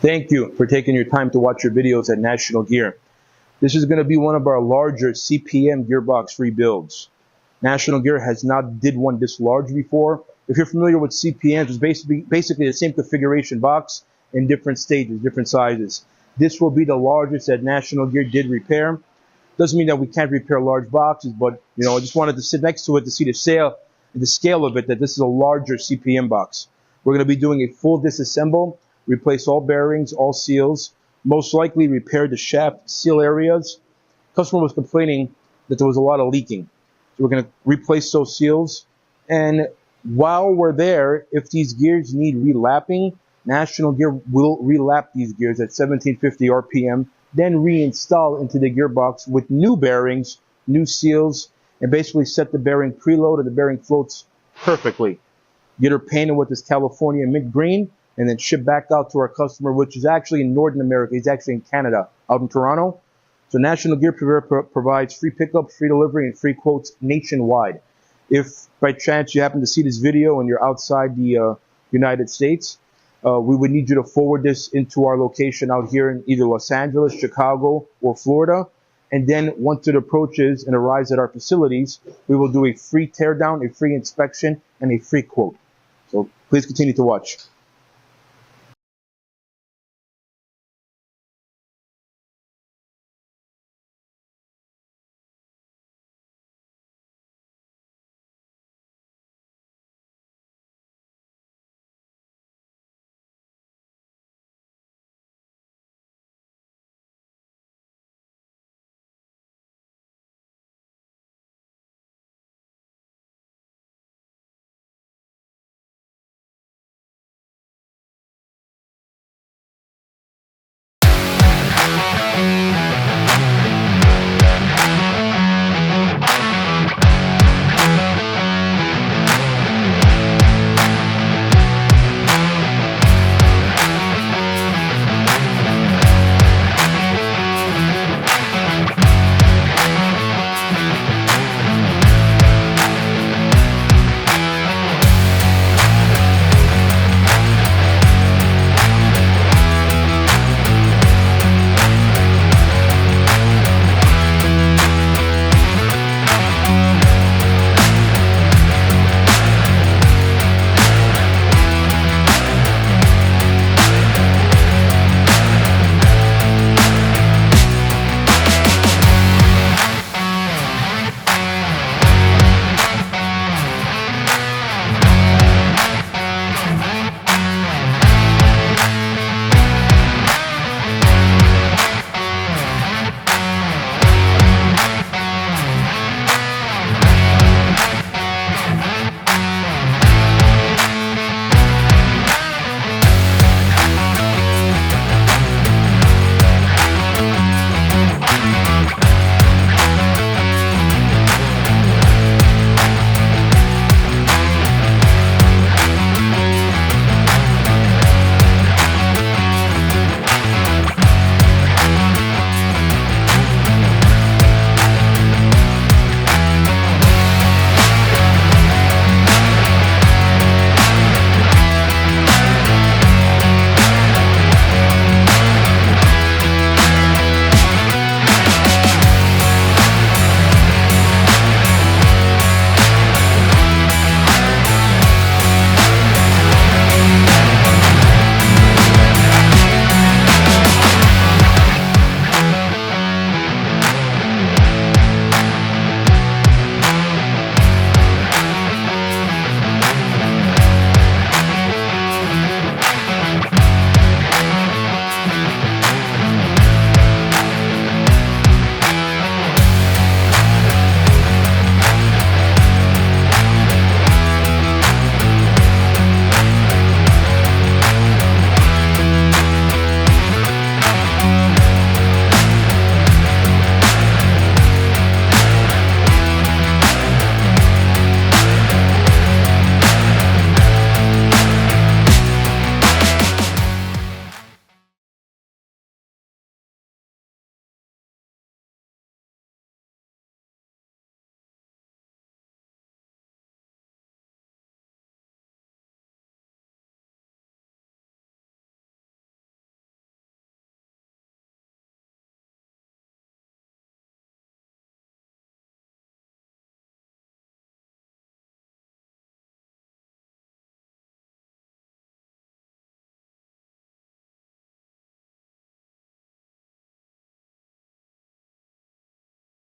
Thank you for taking your time to watch your videos at National Gear. This is going to be one of our larger CPM gearbox rebuilds. National Gear has not did one this large before. If you're familiar with CPMs, it's basically the same configuration box in different stages, different sizes. This will be the largest that National Gear did repair. Doesn't mean that we can't repair large boxes, but I just wanted to sit next to it to see the scale of it, that this is a larger CPM box. We're going to be doing a full disassemble, replace all bearings, all seals, most likely repair the shaft seal areas. Customer was complaining that there was a lot of leaking. So we're going to replace those seals. And while we're there, if these gears need relapping, National Gear will relap these gears at 1750 RPM, then reinstall into the gearbox with new bearings, new seals, and basically set the bearing preload and the bearing floats perfectly. Get her painted with this California mint green, and then ship back out to our customer, which is actually in Northern America. He's actually in Canada, out in Toronto. So National Gear provides free pickup, free delivery, and free quotes nationwide. If by chance you happen to see this video and you're outside the United States, we would need you to forward this into our location out here in either Los Angeles, Chicago, or Florida. And then once it approaches and arrives at our facilities, we will do a free teardown, a free inspection, and a free quote. So please continue to watch.